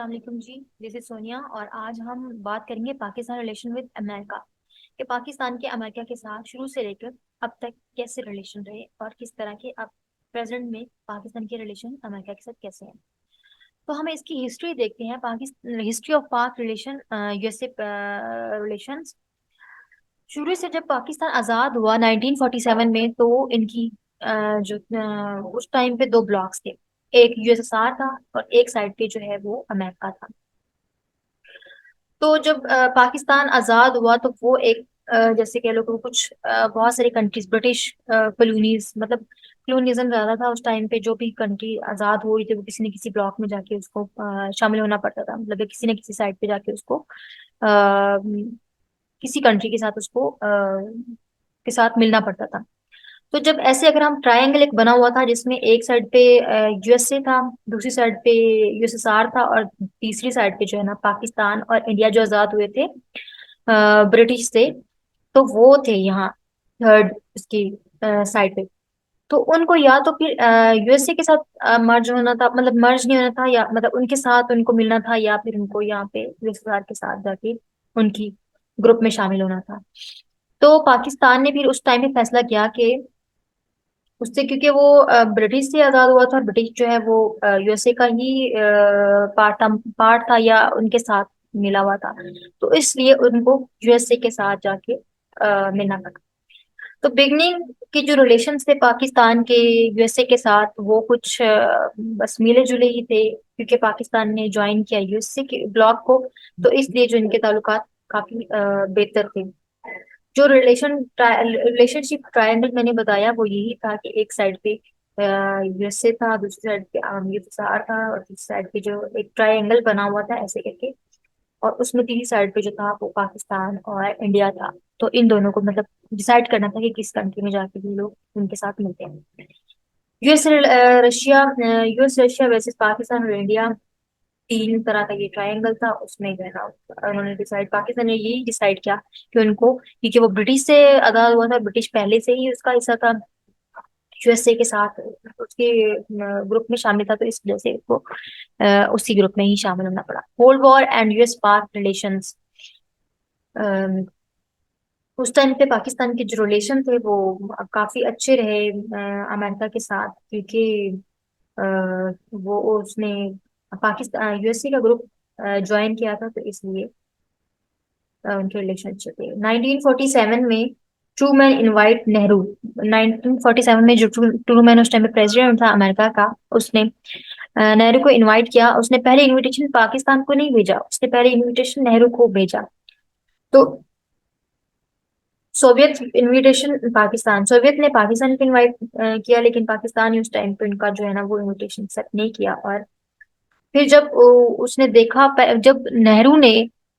अस्सलाम वालेकुम जी। This is Sonia और आज हम बात करेंगे पाकिस्तान रिलेशन विद अमेरिका कि पाकिस्तान के अमेरिका के साथ शुरू से लेकर अब तक कैसे रिलेशन रहे और किस तरह के अब प्रेजेंट में पाकिस्तान के रिलेशन अमेरिका के साथ कैसे हैं। तो हम इसकी हिस्ट्री देखते हैं, पाकिस्तान हिस्ट्री ऑफ पाक रिलेशन यूएसए रिलेशंस। शुरू से जब पाकिस्तान आज़ाद हुआ 1947 में, तो इनकी उस टाइम पे दो ब्लॉक्स थे। एक यूएसएसआर था और एक साइड पे जो है वो अमेरिका था। तो जब पाकिस्तान आज़ाद हुआ तो वो एक जैसे कह लो कि वो कुछ बहुत सारी कंट्रीज ब्रिटिश कॉलोनीज, मतलब कॉलोनिज्म ज्यादा था उस टाइम पे। जो भी कंट्री आज़ाद हुई थी वो किसी न किसी ब्लॉक में जाके उसको शामिल होना पड़ता था, मतलब कि किसी न किसी साइड पे जाके उसको किसी कंट्री के साथ उसको के साथ मिलना पड़ता था। तो जब ऐसे अगर हम ट्रायंगल एक बना हुआ था जिसमें एक साइड पे यूएसए था, दूसरी साइड पे यूएसएसआर था और तीसरी साइड पे जो है ना पाकिस्तान और इंडिया जो आजाद हुए थे ब्रिटिश से, तो वो थे यहाँ थर्ड उसकी साइड पे। तो उनको या तो फिर यूएसए के साथ मर्ज होना था, मतलब मर्ज नहीं होना था, या मतलब उनके साथ उनको मिलना था, या फिर उनको यहाँ पे यूएसएसआर के साथ जाके उनकी ग्रुप में शामिल होना था। तो पाकिस्तान ने फिर उस टाइम पे फैसला किया कि उससे, क्योंकि वो ब्रिटिश से आजाद हुआ था और ब्रिटिश जो है वो यूएसए का ही पार्ट था या उनके साथ मिला हुआ था। तो इसलिए उनको यूएसए के साथ जाके मिलना पड़ा। तो बिगनिंग के जो रिलेशन थे पाकिस्तान के यूएसए के साथ, वो कुछ बस मिले जुले ही थे, क्योंकि पाकिस्तान ने ज्वाइन किया यूएसए के ब्लॉक को। तो इसलिए जो इनके ताल्लुकात काफी बेहतर थे। जो रिलेशनशिप ट्रायंगल मैंने बताया वो यही था कि एक साइड पे यूएसए था, दूसरी साइड पे यूएसएसआर था और तीसरी साइड पे जो एक ट्रायंगल बना हुआ था ऐसे करके, और उसमें तीसरी साइड पे जो था वो पाकिस्तान और इंडिया था। तो इन दोनों को मतलब डिसाइड करना था कि किस कंट्री में जाके भी लोग उनके साथ मिलते हैं। यूएस रशिया वर्सेस पाकिस्तान और इंडिया, तीन तरह का ये ट्रायंगल था। उसमें जो है ना उन्होंने डिसाइड, पाकिस्तान ने यही डिसाइड किया कि उनको, क्योंकि वो ब्रिटिश से आजाद हुआ था, ब्रिटिश पहले से ही उसका हिस्सा था यूएसए के साथ, उसके ग्रुप में शामिल था, तो इस वजह से उसको उसी ग्रुप में ही शामिल होना पड़ा। कोल्ड वॉर एंड यूएस पाक रिलेशंस। उस टाइम पे पाकिस्तान के जो रिलेशन थे वो काफी अच्छे रहे अमेरिका के साथ, क्योंकि अ, वो उसने पाकिस्तान यूएसए का ग्रुप ज्वाइन किया था, तो इसलिए उनके रिलेशनशिप थे। 1947 में ट्रूमैन इनवाइट नेहरू। 1947 में जो ट्रूमैन उस टाइम पे प्रेसिडेंट था अमेरिका का, उसने नेहरू को इनवाइट किया। उसने पहले इनविटेशन पाकिस्तान को नहीं भेजा, उसने पहले इनविटेशन नेहरू को भेजा। तो सोवियत ने पाकिस्तान को इनवाइट किया, लेकिन पाकिस्तान ने उस टाइम पे उनका जो है ना वो इनविटेशन एक्सेप्ट नहीं किया। और फिर जब उसने देखा, जब नेहरू ने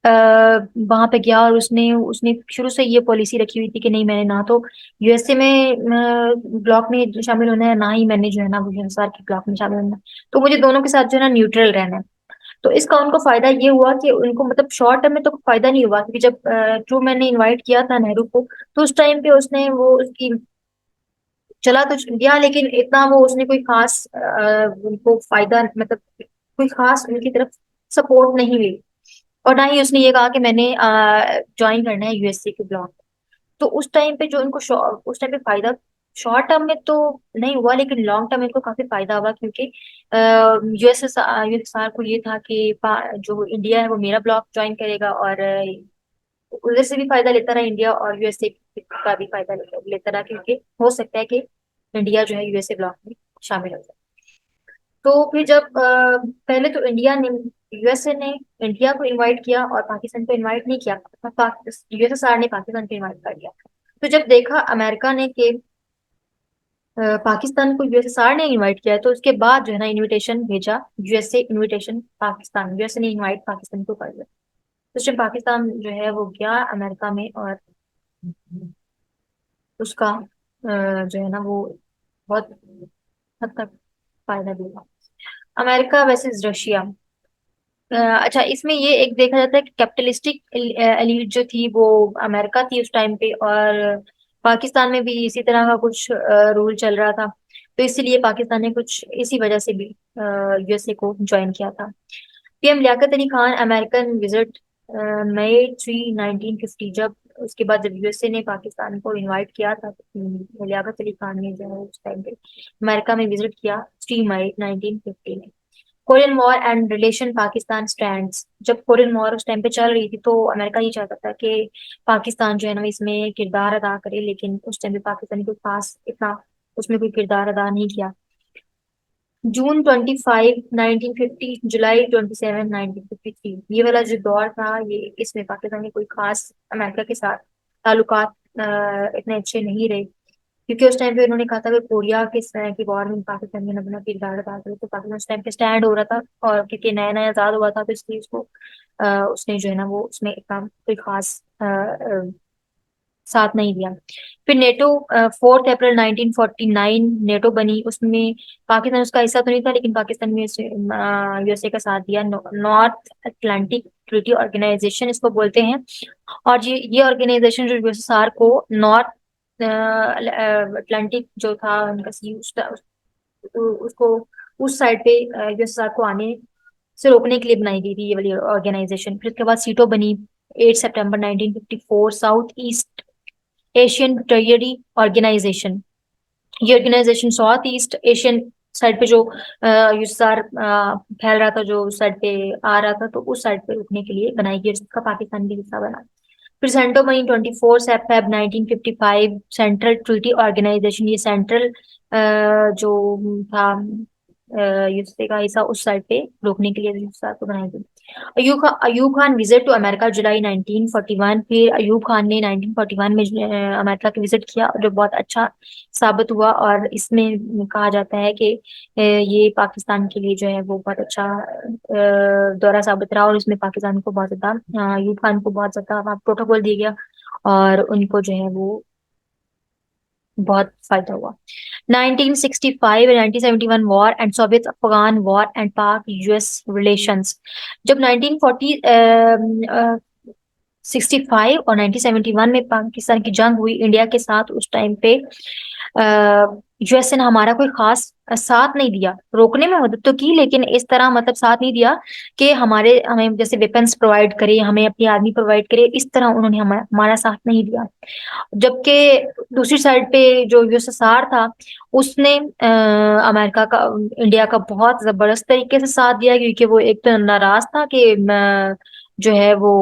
वहां पे गया, और उसने उसने शुरू से ये पॉलिसी रखी हुई थी कि नहीं, मैंने ना तो यूएसए में ब्लॉक में शामिल होना है, ना ही मैंने जो है ना वो यूएसआर के ब्लॉक में शामिल होना है। तो मुझे दोनों के साथ जो है ना न्यूट्रल रहना है। तो इसका उनको फायदा ये हुआ कि उनको, मतलब शॉर्ट टर्म में तो फायदा नहीं हुआ, क्योंकि जब ट्रू मैंने इनवाइट किया था नेहरू को, तो उस टाइम पे उसने वो उसकी चला तो गया, लेकिन इतना वो उसने कोई खास उनको फायदा, मतलब कोई खास उनकी तरफ सपोर्ट नहीं हुई। और ना ही उसने ये कहा कि मैंने ज्वाइन करना है यूएसए के ब्लॉक। तो उस टाइम पे जो उनको उस टाइम पे फायदा शॉर्ट टर्म में तो नहीं हुआ, लेकिन लॉन्ग टर्म में इनको काफी फायदा हुआ, क्योंकि यूएसएसआर को ये था कि जो इंडिया है वो मेरा ब्लॉक ज्वाइन करेगा, और उधर से भी फायदा लेता रहा इंडिया, और यूएसए का भी फायदा लेता रहा, क्योंकि हो सकता है कि इंडिया जो है यूएसए ब्लॉक में शामिल हो जाए। तो फिर जब पहले तो इंडिया ने, यूएसए ने इंडिया को इनवाइट किया और पाकिस्तान को इनवाइट नहीं किया। यूएसएसआर ने पाकिस्तान को इनवाइट कर दिया। तो जब देखा अमेरिका ने कि पाकिस्तान को यूएसएसआर ने इनवाइट किया है, तो उसके बाद जो है ना इनविटेशन भेजा यूएसए, इनविटेशन पाकिस्तान, यूएसए ने इनवाइट पाकिस्तान को कर दिया। तो जब पाकिस्तान जो है वो गया अमेरिका में, और उसका जो है ना वो बहुत हद तक फायदा भी हुआ। America versus Russia. अच्छा, इसमें ये एक देखा जाता है कि कैपिटलिस्टिक एलीट जो थी वो अमेरिका थी उस टाइम पे, और पाकिस्तान में भी इसी तरह का कुछ रूल चल रहा था। तो इसीलिए पाकिस्तान ने कुछ इसी वजह से भी यूएसए को ज्वाइन किया था। PM Liaquat Ali Khan American visit मई 3 1950, जब उसके बाद जब यूएसए ने पाकिस्तान को इनवाइट किया था, तो लियाकत अली खान ने जो है उस टाइम पे अमेरिका में विजिट किया 3 मई 1950 में। Korean war and relation Pakistan stands, जब कोरियन वॉर उस टाइम पे चल रही थी तो अमेरिका ये चाहता था कि पाकिस्तान जो है ना इसमें किरदार अदा करे, लेकिन उस टाइम पे पाकिस्तान ने कोई खास इतना उसमें कोई किरदार अदा नहीं किया। जून 25 1950, जुलाई 27 1953, ये वाला जो दौर था, ये इसमें पाकिस्तान के कोई खास अमेरिका के साथ ताल्लुकात इतने अच्छे नहीं रहे, क्योंकि उस टाइम पे उन्होंने कहा था कि कोरिया के समय की वॉर में पाकिस्तान ने अपना किरदार अदा करे, तो पाकिस्तान उस टाइम पे स्टैंड हो रहा था, और क्योंकि नया नया आजाद हुआ था तो इसलिए उसको उसने जो है ना वो उसमें इतना कोई खास साथ नहीं दिया। फिर नेटो, 4 अप्रैल 1949 नेटो बनी, उसमें पाकिस्तान उसका हिस्सा तो नहीं था, लेकिन पाकिस्तान में यूएसए का साथ दिया। नॉर्थ अटलांटिक ट्रीटी ऑर्गेनाइजेशन इसको बोलते हैं, और ये ऑर्गेनाइजेशन जो यूएसएसआर को नॉर्थ अटलांटिक जो था उनका सी उसको उस साइड पे यूएसएसआर को आने से रोकने के लिए बनाई गई थी ये वाली ऑर्गेनाइजेशन। फिर उसके बाद सीटो बनी 8 सितंबर 1954, South East Asian treasury organisation. ये organisation South East Asian side पे जो यूएसएसआर फैल रहा था, जो उस साइड पे आ रहा था, तो उस साइड पे रुकने के लिए बनाई गई, जिसका पाकिस्तान भी हिस्सा बना। फिर सेंटो मई 24 फेब 1955, सेंट्रल ट्रीटी ऑर्गेनाइजेशन, ये सेंट्रल जो था यूएसए का हिस्सा, उस साइड पे रोकने के लिए यूएसएसआर को बनाई गई। Ayub Khan visit to America जुलाई 1941, फिर अयूब खान ने 1941 में अमेरिका की विजिट किया, जो बहुत अच्छा साबित हुआ, और इसमें कहा जाता है कि ये पाकिस्तान के लिए जो है वो बहुत अच्छा दौरा साबित रहा, और इसमें पाकिस्तान को बहुत ज्यादा अयूब खान को बहुत ज्यादा प्रोटोकॉल दिया गया, और उनको जो है वो बहुत फायदा हुआ। 1965 and 1971 war and Soviet Afghan war and पाक यूएस रिलेशंस, जब 1940 65 और 1971 में पाकिस्तान की जंग हुई इंडिया के साथ, उस टाइम पे यूएसए ने हमारा कोई खास साथ नहीं दिया, रोकने में मदद तो की, लेकिन इस तरह मतलब साथ नहीं दिया कि हमारे हमें जैसे वेपन्स प्रोवाइड करे, हमें अपनी आर्मी प्रोवाइड करे, इस तरह उन्होंने हमारा साथ नहीं दिया। जबकि दूसरी साइड पे जो यूएसएसआर था, उसने अमेरिका का इंडिया का बहुत जबरदस्त तरीके से साथ दिया, क्योंकि वो एक तो नाराज था कि जो है वो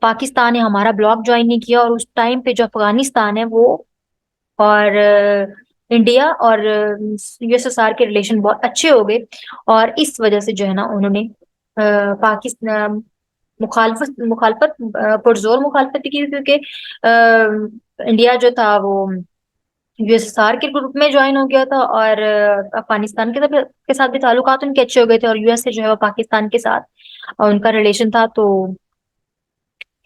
पाकिस्तान ने हमारा ब्लॉक ज्वाइन नहीं किया, और उस टाइम पे जो अफगानिस्तान है वो और इंडिया और यूएसएसआर के रिलेशन बहुत अच्छे हो गए, और इस वजह से जो है ना उन्होंने पाकिस्तान मुखालफत मुखालफत पुरजोर मुखालफत की, क्योंकि इंडिया जो था वो यूएसएसआर के ग्रुप में ज्वाइन हो गया था, और अफगानिस्तान के साथ भी ताल्लुकात उनके अच्छे हो गए थे, और यूएसए जो है वो पाकिस्तान के साथ उनका रिलेशन था, तो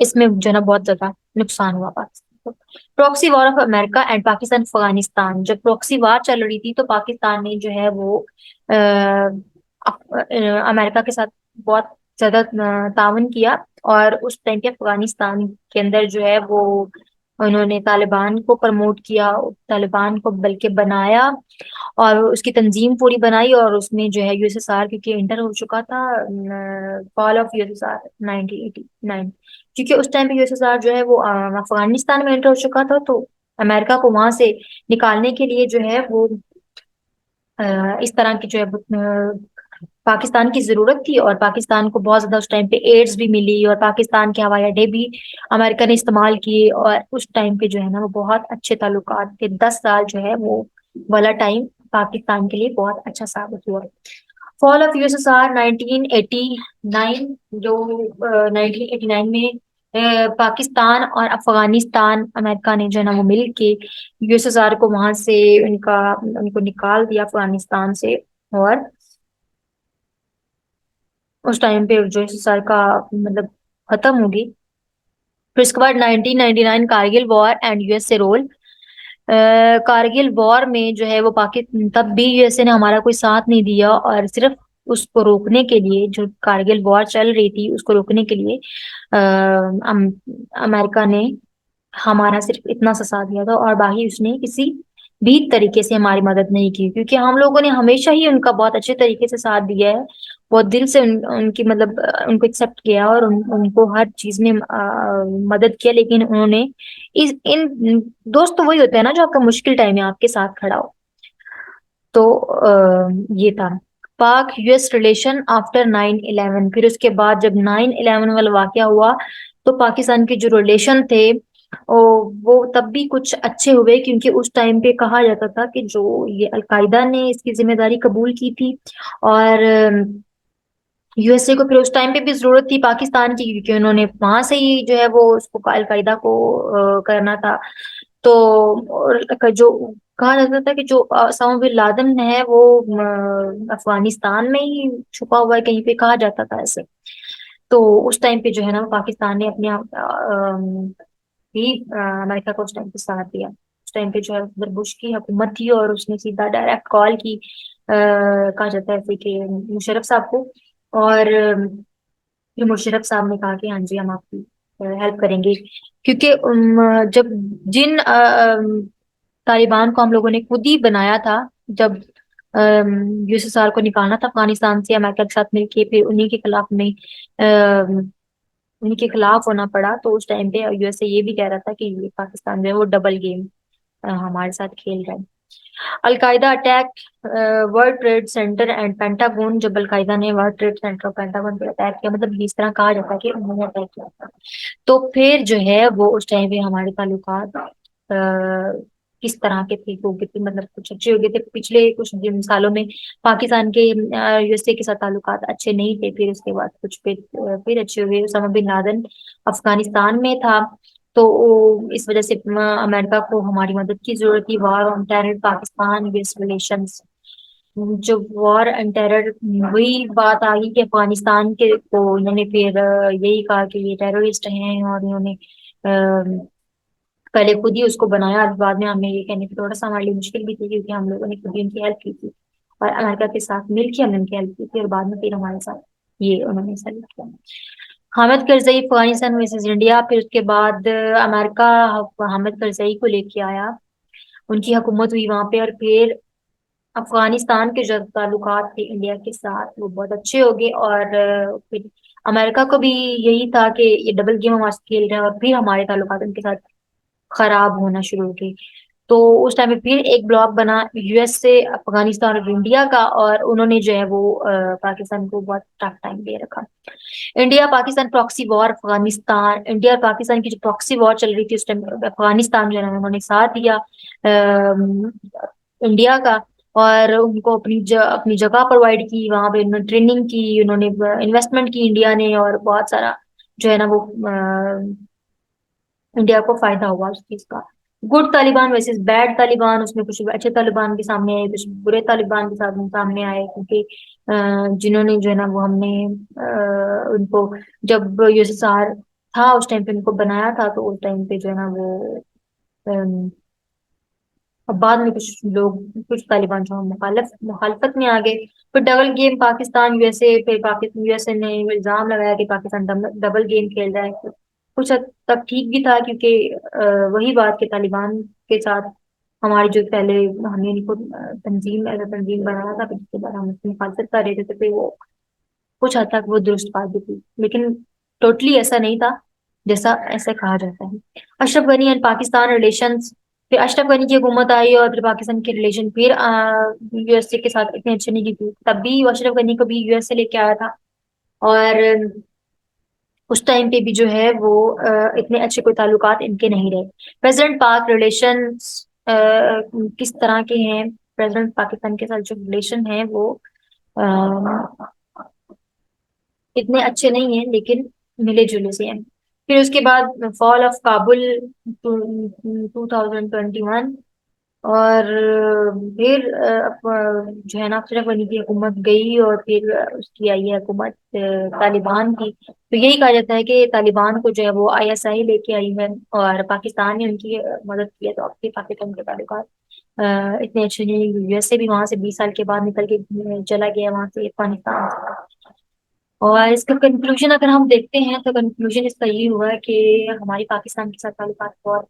इसमें जो है ना बहुत ज्यादा नुकसान हुआ पाकिस्तान को। Proxy war of America and Pakistan Afghanistan, जब प्रॉक्सी वार चल रही थी तो पाकिस्तान ने जो है वो अमेरिका के साथ बहुत ज्यादा ताउन किया, और उस टाइम पे अफगानिस्तान के अंदर जो है वो उन्होंने तालिबान को प्रमोट किया, तालिबान को बल्कि बनाया, और उसकी तंजीम पूरी बनाई, और उसमें जो है यूएसएसआर क्योंकि इंटर हो चुका था, फॉल ऑफ यूएसएसआर 1989, क्योंकि उस टाइम पे यूएसएसआर जो है वो अफगानिस्तान में एंटर हो चुका था, तो अमेरिका को वहां से निकालने के लिए जो है वो इस तरह की जो है पाकिस्तान की जरूरत थी, और पाकिस्तान को बहुत ज्यादा उस टाइम पे एड्स भी मिली, और पाकिस्तान के हवाई अड्डे भी अमेरिका ने इस्तेमाल किए, और उस टाइम पे जो है ना वो बहुत अच्छे ताल्लुकात थे। 10 साल जो है वो वाला टाइम पाकिस्तान के लिए बहुत अच्छा साबित हुआ। फॉल ऑफ यूएसएसआर 1989, जो 1989 में पाकिस्तान और अफगानिस्तान अमेरिका ने जो है ना वो मिल के यूएसएसआर को वहां से उनको निकाल दिया अफगानिस्तान से, और उस टाइम पे जो यूएसएसआर का मतलब खत्म होगी। फिर उसके बाद 1999 Kargil war and USA role. Kargil war में जो है वो पाकिस्तान तब भी यूएसए ने हमारा कोई साथ नहीं दिया, और सिर्फ उसको रोकने के लिए, जो कारगिल वॉर चल रही थी उसको रोकने के लिए अमेरिका ने हमारा सिर्फ इतना सा साथ दिया था, और बाकी उसने किसी भी तरीके से हमारी मदद नहीं की, क्योंकि हम लोगों ने हमेशा ही उनका बहुत अच्छे तरीके से साथ दिया है, बहुत दिल से उनकी मतलब उनको एक्सेप्ट किया और उनको हर चीज में मदद किया, लेकिन उन्होंने इस इन दोस्त तो वही होते हैं ना जो आपका मुश्किल टाइम में आपके साथ खड़ा हो। तो ये था पाक यूएस रिलेशन आफ्टर 9/11। फिर उसके बाद जब 9/11 वाला वाकया हुआ, तो पाकिस्तान के जो रिलेशन थे ओ, वो तब भी कुछ अच्छे हुए, क्योंकि उस टाइम पे कहा जाता था कि जो ये अलकायदा ने इसकी जिम्मेदारी कबूल की थी, और यूएसए को फिर उस टाइम पे भी जरूरत थी पाकिस्तान की, क्योंकि उन्होंने वहां से ही जो है वो उसको अलकायदा को करना था। तो और जो कहा जाता था कि जो ओसामा बिन लादेन है वो अफगानिस्तान में ही छुपा हुआ है कहीं पे, कहा जाता था ऐसे। तो उस टाइम पे जो है ना पाकिस्तान ने अपने भी अमेरिका को उस टाइम पे साथ दिया। उस टाइम पे जो है उधर बुश की हुकूमत थी, और उसने सीधा डायरेक्ट कॉल की कहा जाता है फिर कि मुशर्रफ साहब को। और फिर मुशर्रफ साहब ने कहा कि हाँ जी हम आपकी हेल्प करेंगे, क्योंकि जब जिन तालिबान को हम लोगों ने खुद ही बनाया था, जब यूएसएसआर को निकालना था अफगानिस्तान से अमेरिका के साथ मिलके, फिर उन्हीं के खिलाफ होना पड़ा। तो उस टाइम पे यूएसए ये भी कह रहा था कि ये पाकिस्तान जो है वो डबल गेम हमारे साथ खेल रहा है। Al Qaeda attack world trade centre and pentagon. जब अलकायदा ने वर्ल्ड ट्रेड सेंटर और पेंटागन पे अटैक किया, मतलब इस तरह कहा जाता है कि उन्होंने अटैक किया था, तो फिर जो है वो उस टाइम पे हमारे ताल्लुकात किस तरह के थे, हो गए थे, मतलब कुछ अच्छे हो गए थे। पिछले कुछ दिन सालों में पाकिस्तान के यूएसए के साथ ताल्लुकात अच्छे नहीं थे, फिर उसके बाद कुछ फिर अच्छे हुए। उसामा बिन लादेन अफगानिस्तान में था, तो इस वजह से अमेरिका को हमारी मदद की जरूरत थी। War on terror Pakistan US relations. जो वॉर एंड टेरर, वही बात आ गई कि अफगानिस्तान के को इन्होंने फिर यही कहा कि ये टेररिस्ट हैं, और इन्होंने पहले खुद ही उसको बनाया, और बाद में हमें ये कहने की थोड़ा सा हमारे लिए मुश्किल भी थी, क्योंकि हम लोगों ने खुद ही उनकी हेल्प की थी, और अमेरिका के साथ मिलकर हमने उनकी हेल्प की थी, और बाद में फिर हमारे साथ ये उन्होंने सेलेक्ट किया। Hamid Karzai Afghanistan versus India. फिर उसके बाद अमेरिका हामिद करजई को लेके आया, उनकी हुकूमत हुई वहां पे, और फिर अफगानिस्तान के जो ताल्लुकात थे इंडिया के साथ वो बहुत अच्छे हो गए। और फिर अमेरिका को भी यही था कि ये डबल गेम हमारे साथ खेल रहे हैं, और फिर हमारे ताल्लुकात उनके साथ खराब होना शुरू हो गए। तो उस टाइम पे फिर एक ब्लॉक बना यूएस से अफगानिस्तान और इंडिया का, और उन्होंने जो है वो पाकिस्तान को बहुत टफ टाइम दे रखा। India Pakistan proxy war Afghanistan. India और पाकिस्तान की जो प्रॉक्सी वॉर चल रही थी उस टाइम, अफगानिस्तान जो है ना उन्होंने साथ दिया इंडिया का, और उनको अपनी जगह प्रोवाइड की, वहां पे उन्होंने ट्रेनिंग की, उन्होंने इन्वेस्टमेंट की इंडिया ने, और बहुत सारा जो है ना वो इंडिया को फायदा हुआ उस चीज का। Good Taliban versus bad Taliban. उसमें कुछ अच्छे तालिबान के सामने आए, कुछ बुरे तालिबान के साथ सामने आए, क्योंकि जिन्होंने जो है ना वो हमने उनको जब यूएसएसआर था उस टाइम पे उनको बनाया था, तो उस टाइम पे जो है ना वो अम, अब बाद में कुछ लोग, कुछ तालिबान जो मुखालफत में आ गए। फिर डबल गेम पाकिस्तान यूएसए। फिर पाकिस्तान यूएसए ने इल्जाम लगाया कि पाकिस्तान डबल गेम खेल रहा है। कुछ हद तक ठीक भी था, क्योंकि वही बात के तालिबान के साथ हमारी जो पहले हमने इनको तंजीम एज तंजीम बनाया था, फिर उसके बाद हम उसकी मुखालफत कर रहे थे, तो फिर वो कुछ हद तक वो दुरुस्त बात भी थी, लेकिन टोटली ऐसा नहीं था जैसा ऐसा कहा जाता है। Ashraf Ghani and Pakistan relations. फिर अशरफ गनी की हुकूमत आई, और फिर पाकिस्तान के रिलेशन फिर यूएसए के साथ इतने अच्छे नहीं थे, तब भी अशरफ गनी को भी यूएसए लेके आया था। और उस टाइम पे भी जो है वो इतने अच्छे कोई ताल्लुकात इनके नहीं रहे। प्रेसिडेंट पाक रिलेशंस किस तरह के हैं? प्रेसिडेंट पाकिस्तान के साथ जो रिलेशन है वो अ, इतने अच्छे नहीं है, लेकिन मिले जुले से हैं। फिर उसके बाद फॉल ऑफ काबुल 2021। और फिर जो है ना अशरफ गनी की हुकूमत गई, और फिर उसकी आई है हुकूमत तालिबान की। तो यही कहा जाता है कि तालिबान को जो है वो आईएसआई लेके आई है, और पाकिस्तान ने उनकी मदद की है, तो अब भी पाकिस्तान के ताल्लुकात इतने अच्छे नहीं। यूएसए भी वहां से 20 साल के बाद निकल के चला गया वहां से अफगानिस्तान से। और इसका कंक्लूजन अगर हम देखते हैं, तो कंक्लूजन इसका ये हुआ है कि हमारी पाकिस्तान के साथ ताल्लुकात बहुत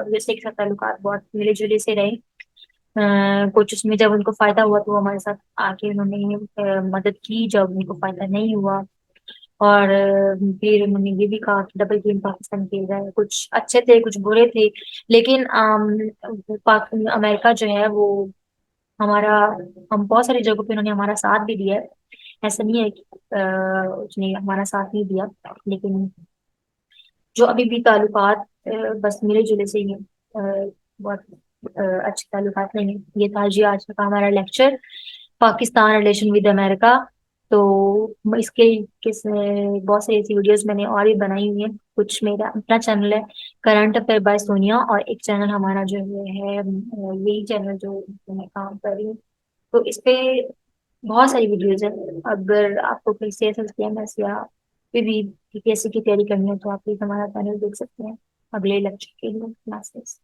यूएसए के साथ ताल्लुकात बहुत मिले जुले से रहे। कुछ उसमें जब उनको फायदा हुआ तो वो हमारे साथ आके उन्होंने मदद की, जब उनको फायदा नहीं हुआ। और फिर उन्होंने ये भी कहा कि डबल गेम पाकिस्तान खेल रहा है, कुछ अच्छे थे कुछ बुरे थे। लेकिन अमेरिका जो है वो हमारा, हम बहुत सारी जगहों पे उन्होंने हमारा साथ भी दिया है। ऐसा नहीं है कि उसने हमारा साथ नहीं दिया। लेकिन जो अभी भी ताल्लुकात बस मिले जुले से ही हैं। बहुत अच्छे ताल्लुकात नहीं है। ये था जी आज का हमारा lecture, Pakistan relation with America. तो इसके किस बहुत सारी ऐसी वीडियोस मैंने और भी बनाई हुई हैं। कुछ मेरा अपना चैनल है करंट अफेयर बाय सोनिया, और एक चैनल हमारा जो है यही चैनल जो मैं काम कर रही हूँ। तो इस पे बहुत सारी वीडियोज है। अगर आपको कोई C S S P M S या फिर भी पीपीएससी की तैयारी करनी है तो आप प्लीज हमारा चैनल देख सकते हैं। अगले लेक्चर के लिए क्लासेस